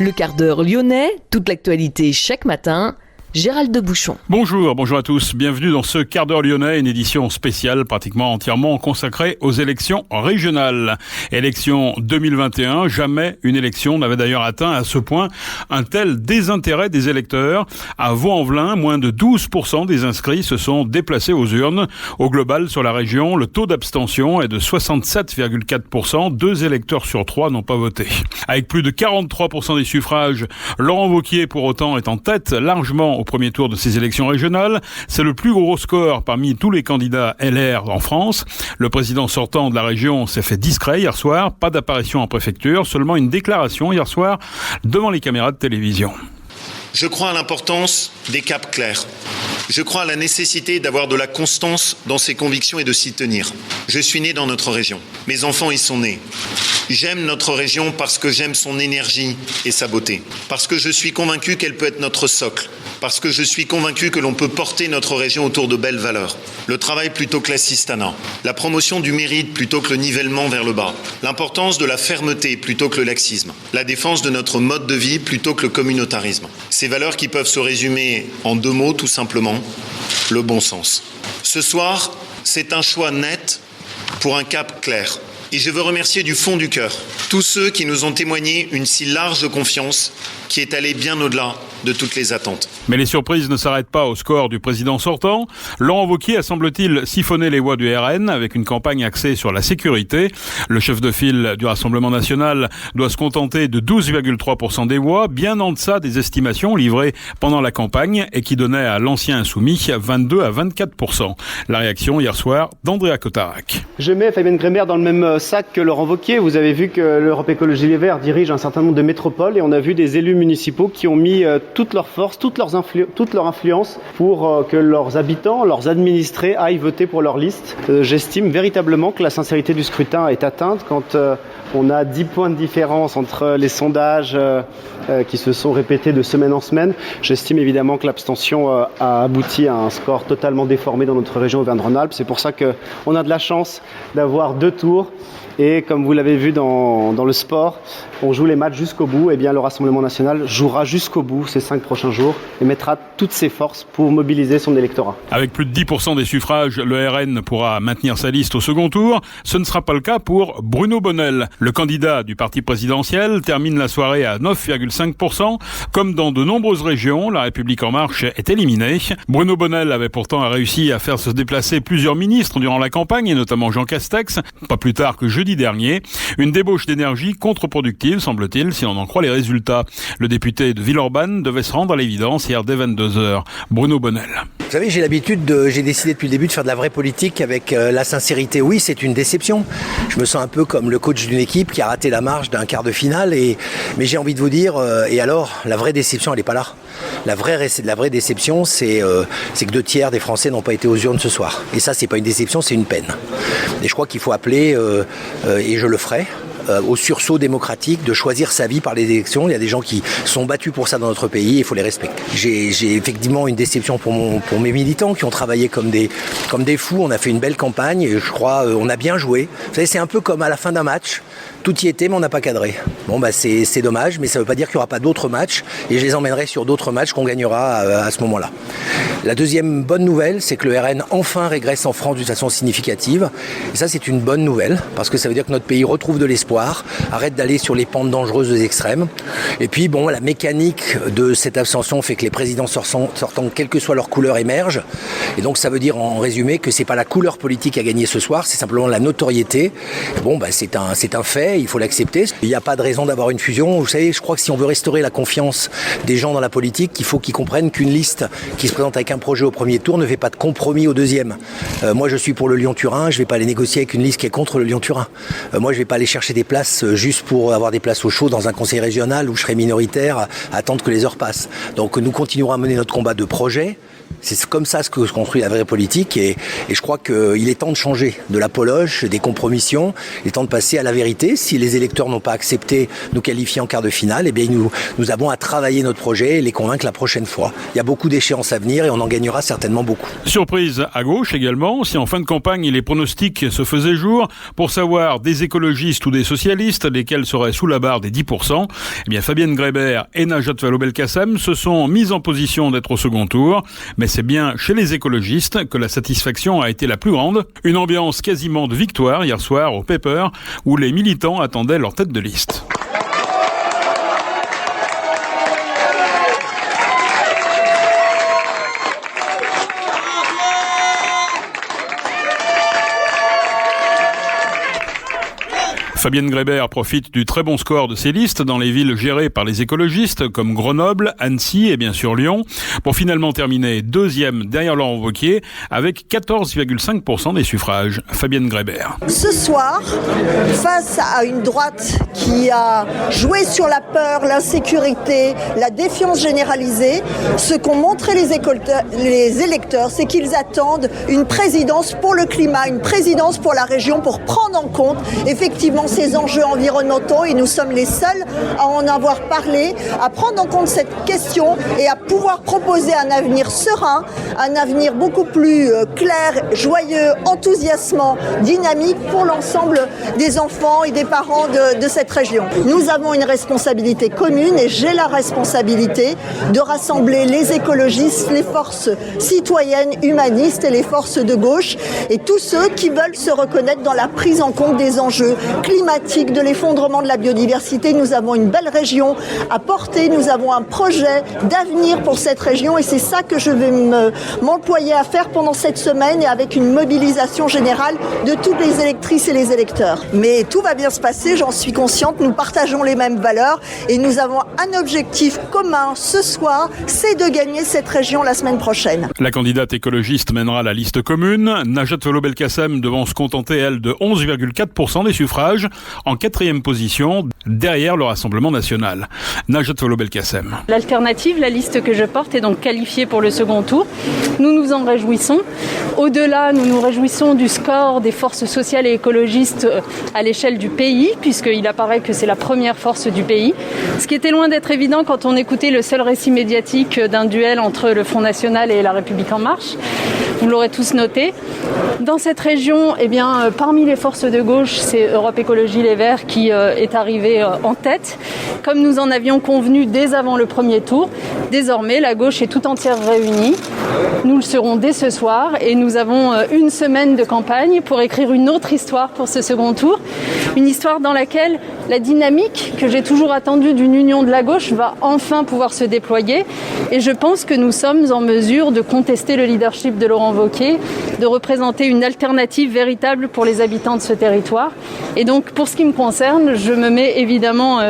Le quart d'heure lyonnais, toute l'actualité chaque matin. Gérald de Bouchon. Bonjour à tous. Bienvenue dans ce quart d'heure lyonnais, une édition spéciale pratiquement entièrement consacrée aux élections régionales. Élection 2021, jamais une élection n'avait d'ailleurs atteint à ce point un tel désintérêt des électeurs. À Vaux-en-Velin, moins de 12% des inscrits se sont déplacés aux urnes. Au global, sur la région, le taux d'abstention est de 67,4%. 2 électeurs sur 3 n'ont pas voté. Avec plus de 43% des suffrages, Laurent Wauquiez, pour autant, est en tête largement au premier tour de ces élections régionales. C'est le plus gros score parmi tous les candidats LR en France. Le président sortant de la région s'est fait discret hier soir. Pas d'apparition en préfecture, seulement une déclaration hier soir devant les caméras de télévision. Je crois à l'importance des caps clairs. Je crois à la nécessité d'avoir de la constance dans ses convictions et de s'y tenir. Je suis né dans notre région. Mes enfants y sont nés. J'aime notre région parce que j'aime son énergie et sa beauté. Parce que je suis convaincu qu'elle peut être notre socle. Parce que je suis convaincu que l'on peut porter notre région autour de belles valeurs. Le travail plutôt que l'assistanat. La promotion du mérite plutôt que le nivellement vers le bas. L'importance de la fermeté plutôt que le laxisme. La défense de notre mode de vie plutôt que le communautarisme. Ces valeurs qui peuvent se résumer en 2 mots tout simplement. Le bon sens. Ce soir, c'est un choix net pour un cap clair. Et je veux remercier du fond du cœur tous ceux qui nous ont témoigné une si large confiance qui est allée bien au-delà de toutes les attentes. Mais les surprises ne s'arrêtent pas au score du président sortant. Laurent Wauquiez a, semble-t-il, siphonné les voix du RN avec une campagne axée sur la sécurité. Le chef de file du Rassemblement national doit se contenter de 12,3% des voix, bien en deçà des estimations livrées pendant la campagne et qui donnaient à l'ancien insoumis 22 à 24%. La réaction hier soir d'Andrea Cotarac. Je mets Fabienne Grémer dans le même sac que Laurent Wauquiez. Vous avez vu que l'Europe Écologie Les Verts dirige un certain nombre de métropoles et on a vu des élus municipaux qui ont mis toute leur force, toute leur influence pour que leurs habitants, leurs administrés aillent voter pour leur liste. J'estime véritablement que la sincérité du scrutin est atteinte quand on a 10 points de différence entre les sondages qui se sont répétés de semaine en semaine. J'estime évidemment que l'abstention a abouti à un score totalement déformé dans notre région Auvergne-Rhône-Alpes. C'est pour ça qu'on a de la chance d'avoir 2 tours. Et comme vous l'avez vu dans le sport, on joue les matchs jusqu'au bout. Et bien le Rassemblement national jouera jusqu'au bout ces 5 prochains jours et mettra toutes ses forces pour mobiliser son électorat. Avec plus de 10% des suffrages, le RN pourra maintenir sa liste au second tour. Ce ne sera pas le cas pour Bruno Bonnell. Le candidat du parti présidentiel termine la soirée à 9,5%. Comme dans de nombreuses régions, La République En Marche est éliminée. Bruno Bonnell avait pourtant réussi à faire se déplacer plusieurs ministres durant la campagne, et notamment Jean Castex, pas plus tard que jeudi dernier. Une débauche d'énergie contre-productive, semble-t-il, si on en croit les résultats. Le député de Villeurbanne devait se rendre à l'évidence hier dès 22h. Bruno Bonnell. Vous savez, j'ai décidé depuis le début de faire de la vraie politique avec la sincérité. Oui, c'est une déception. Je me sens un peu comme le coach d'une équipe qui a raté la marche d'un quart de finale. Mais j'ai envie de vous dire, et alors, la vraie déception, elle n'est pas là. La vraie déception, c'est que 2 tiers des Français n'ont pas été aux urnes ce soir. Et ça, c'est pas une déception, c'est une peine. Et je crois qu'il faut appeler, et je le ferai, au sursaut démocratique de choisir sa vie par les élections. Il y a des gens qui sont battus pour ça dans notre pays et il faut les respecter. J'ai effectivement une déception pour mes militants qui ont travaillé comme des fous. On a fait une belle campagne et je crois on a bien joué. Vous savez, c'est un peu comme à la fin d'un match. Tout y était, mais on n'a pas cadré. Bon, c'est dommage, mais ça ne veut pas dire qu'il n'y aura pas d'autres matchs et je les emmènerai sur d'autres matchs qu'on gagnera à ce moment-là. La deuxième bonne nouvelle, c'est que le RN enfin régresse en France d'une façon significative. Et ça, c'est une bonne nouvelle parce que ça veut dire que notre pays retrouve de l'espoir, arrête d'aller sur les pentes dangereuses des extrêmes. Et puis, bon, la mécanique de cette abstention fait que les présidents sortants, quelle que soit leur couleur, émergent. Et donc, ça veut dire en résumé que c'est pas la couleur politique à gagner ce soir, c'est simplement la notoriété. Bon, c'est un fait, il faut l'accepter. Il n'y a pas de raison d'avoir une fusion. Vous savez, je crois que si on veut restaurer la confiance des gens dans la politique, il faut qu'ils comprennent qu'une liste qui se présente avec un projet au premier tour ne fait pas de compromis au deuxième. Moi, je suis pour le Lyon-Turin, je ne vais pas aller négocier avec une liste qui est contre le Lyon-Turin. Moi, je ne vais pas aller chercher des places juste pour avoir des places au chaud dans un conseil régional où je serai minoritaire à attendre que les heures passent. Donc, nous continuerons à mener notre combat de projet, C'est comme ça que se construit la vraie politique et je crois qu'il est temps de changer de l'apologe, des compromissions. Il est temps de passer à la vérité. Si les électeurs n'ont pas accepté nous qualifier en quart de finale, eh bien nous avons à travailler notre projet et les convaincre la prochaine fois. Il y a beaucoup d'échéances à venir et on en gagnera certainement beaucoup. Surprise à gauche également, si en fin de campagne les pronostics se faisaient jour pour savoir des écologistes ou des socialistes, lesquels seraient sous la barre des 10%, eh bien Fabienne Grébert et Najat Vallaud-Belkacem se sont mises en position d'être au second tour, mais c'est bien chez les écologistes que la satisfaction a été la plus grande. Une ambiance quasiment de victoire hier soir au Pepper, où les militants attendaient leur tête de liste. Fabienne Grébert profite du très bon score de ses listes dans les villes gérées par les écologistes comme Grenoble, Annecy et bien sûr Lyon, pour finalement terminer deuxième derrière Laurent Wauquiez avec 14,5% des suffrages. Fabienne Grébert. Ce soir, face à une droite qui a joué sur la peur, l'insécurité, la défiance généralisée, ce qu'ont montré les électeurs, c'est qu'ils attendent une présidence pour le climat, une présidence pour la région, pour prendre en compte effectivement ces enjeux environnementaux, et nous sommes les seuls à en avoir parlé, à prendre en compte cette question et à pouvoir proposer un avenir serein, un avenir beaucoup plus clair, joyeux, enthousiasmant, dynamique pour l'ensemble des enfants et des parents de cette région. Nous avons une responsabilité commune et j'ai la responsabilité de rassembler les écologistes, les forces citoyennes, humanistes et les forces de gauche et tous ceux qui veulent se reconnaître dans la prise en compte des enjeux climatique, de l'effondrement de la biodiversité. Nous avons une belle région à porter, nous avons un projet d'avenir pour cette région et c'est ça que je vais m'employer à faire pendant cette semaine et avec une mobilisation générale de toutes les électrices et les électeurs. Mais tout va bien se passer, j'en suis consciente, nous partageons les mêmes valeurs et nous avons un objectif commun ce soir, c'est de gagner cette région la semaine prochaine. La candidate écologiste mènera la liste commune. Najat Vallaud-Belkacem devant se contenter, elle, de 11,4% des suffrages, en 4e position, derrière le Rassemblement national. Najat Vallaud-Belkacem. L'alternative, la liste que je porte, est donc qualifiée pour le second tour. Nous nous en réjouissons. Au-delà, nous nous réjouissons du score des forces sociales et écologistes à l'échelle du pays, puisqu'il apparaît que c'est la première force du pays. Ce qui était loin d'être évident quand on écoutait le seul récit médiatique d'un duel entre le Front National et La République En Marche. Vous l'aurez tous noté. Dans cette région, parmi les forces de gauche, c'est Europe Écologie Les Verts qui est arrivé en tête, comme nous en avions convenu dès avant le premier tour. Désormais, la gauche est tout entière réunie. Nous le serons dès ce soir et nous avons une semaine de campagne pour écrire une autre histoire pour ce second tour. Une histoire dans laquelle la dynamique que j'ai toujours attendue d'une union de la gauche va enfin pouvoir se déployer. Et je pense que nous sommes en mesure de contester le leadership de Laurent Wauquiez, de représenter une alternative véritable pour les habitants de ce territoire. Et donc, pour ce qui me concerne, je me mets évidemment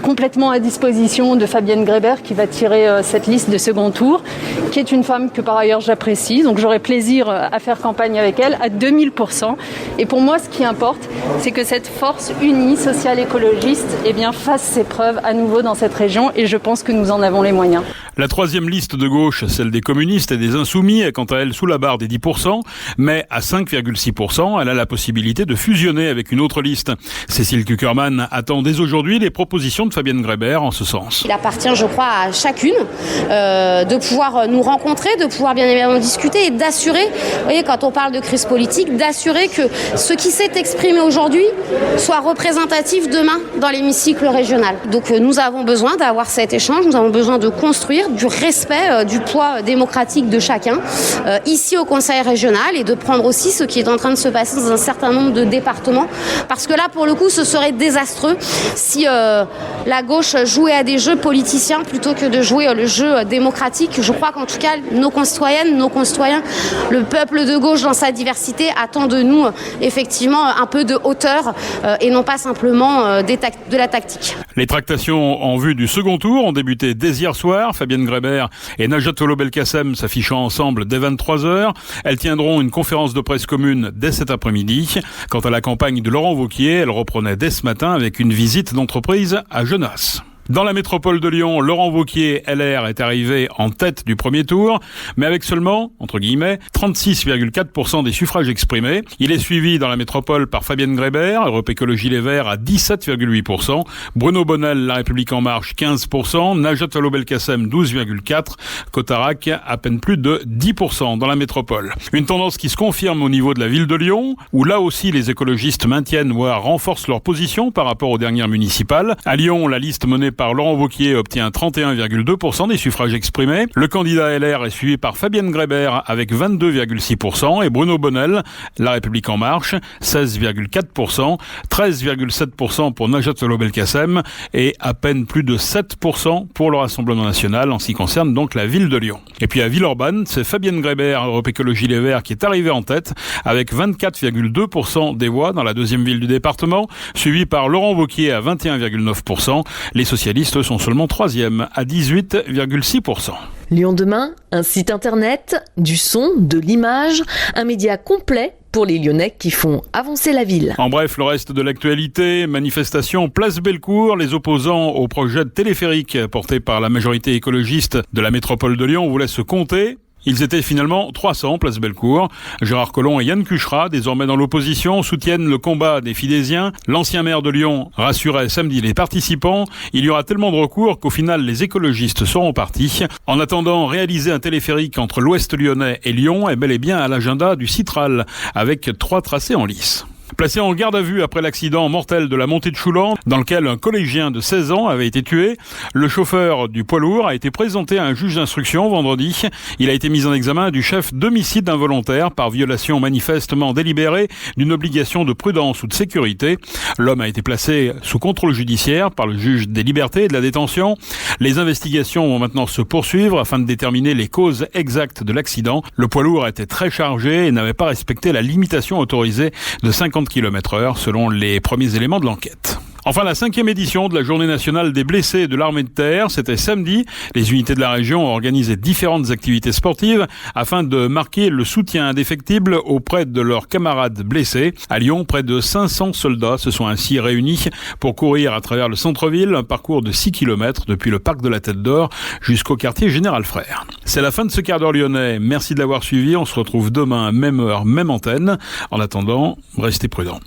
complètement à disposition de Fabienne Grébert qui va tirer cette liste de second tour, qui est une femme que par ailleurs j'apprécie. Donc j'aurai plaisir à faire campagne avec elle à 2000%. Et pour moi, ce qui importe, c'est que cette force unie, sociale, écologiste, fasse ses preuves à nouveau dans cette région. Et je pense que nous en avons les moyens. La 3e liste de gauche, celle des communistes et des insoumis, est quant à elle sous la barre des 10%, mais à 5,6%, elle a la possibilité de fusionner avec une autre liste. Cécile Cukierman attend dès aujourd'hui les propositions de Fabienne Grébert en ce sens. Il appartient, je crois, à chacune de pouvoir nous rencontrer, de pouvoir bien évidemment discuter et d'assurer, vous voyez, quand on parle de crise politique, d'assurer que ce qui s'est exprimé aujourd'hui soit représentatif demain dans l'hémicycle régional. Donc nous avons besoin d'avoir cet échange, nous avons besoin de construire du respect du poids démocratique de chacun ici au Conseil régional et de prendre aussi ce qui est en train de se passer dans un certain nombre de départements, parce que là pour le coup ce serait désastreux si la gauche jouait à des jeux politiciens plutôt que de jouer le jeu démocratique. Je crois qu'en tout cas nos concitoyennes, nos concitoyens, le peuple de gauche dans sa diversité attend de nous effectivement un peu de hauteur et non pas simplement de la tactique. Les tractations en vue du second tour ont débuté dès hier soir. Fabienne Grébert et Najat Vallaud-Belkacem s'affichant ensemble dès 23h. Elles tiendront une conférence de presse commune dès cet après-midi. Quant à la campagne de Laurent Wauquiez, elle reprenait dès ce matin avec une visite d'entreprise à Genasse. Dans la métropole de Lyon, Laurent Wauquiez, LR, est arrivé en tête du premier tour, mais avec seulement, entre guillemets, 36,4% des suffrages exprimés. Il est suivi dans la métropole par Fabienne Grébert, Europe Écologie Les Verts à 17,8%, Bruno Bonnel, La République En Marche 15%, Najat Vallaud-Belkacem 12,4%, Cotarac à peine plus de 10% dans la métropole. Une tendance qui se confirme au niveau de la ville de Lyon, où là aussi les écologistes maintiennent voire renforcent leur position par rapport aux dernières municipales. À Lyon, la liste menée par Laurent Wauquiez obtient 31,2% des suffrages exprimés. Le candidat LR est suivi par Fabienne Grébert avec 22,6% et Bruno Bonnel, La République En Marche, 16,4%, 13,7% pour Najat Vallaud-Belkacem et à peine plus de 7% pour le Rassemblement National en ce qui concerne donc la ville de Lyon. Et puis à Villeurbanne, c'est Fabienne Grébert, Europe Écologie Les Verts, qui est arrivée en tête avec 24,2% des voix dans la deuxième ville du département, suivi par Laurent Wauquiez à 21,9%. Les socialistes sont seulement troisième à 18,6%. Lyon demain, un site internet, du son, de l'image, un média complet pour les Lyonnais qui font avancer la ville. En bref, le reste de l'actualité, manifestation Place Bellecour, les opposants au projet de téléphérique porté par la majorité écologiste de la métropole de Lyon vous laissent compter. Ils étaient finalement 300, place Bellecour. Gérard Collomb et Yann Cuchera, désormais dans l'opposition, soutiennent le combat des Fidésiens. L'ancien maire de Lyon rassurait samedi les participants. Il y aura tellement de recours qu'au final, les écologistes seront partis. En attendant, réaliser un téléphérique entre l'Ouest lyonnais et Lyon est bel et bien à l'agenda du Citral, avec 3 tracés en lice. Placé en garde à vue après l'accident mortel de la montée de Choulan, dans lequel un collégien de 16 ans avait été tué, le chauffeur du poids lourd a été présenté à un juge d'instruction vendredi. Il a été mis en examen du chef d'homicide involontaire par violation manifestement délibérée d'une obligation de prudence ou de sécurité. L'homme a été placé sous contrôle judiciaire par le juge des libertés et de la détention. Les investigations vont maintenant se poursuivre afin de déterminer les causes exactes de l'accident. Le poids lourd était très chargé et n'avait pas respecté la limitation autorisée de 50 km/h selon les premiers éléments de l'enquête. Enfin, la 5e édition de la Journée nationale des blessés de l'armée de terre, c'était samedi. Les unités de la région ont organisé différentes activités sportives afin de marquer le soutien indéfectible auprès de leurs camarades blessés. À Lyon, près de 500 soldats se sont ainsi réunis pour courir à travers le centre-ville, un parcours de 6 km depuis le parc de la Tête d'Or jusqu'au quartier Général Frère. C'est la fin de ce quart d'heure lyonnais. Merci de l'avoir suivi. On se retrouve demain, même heure, même antenne. En attendant, restez prudents.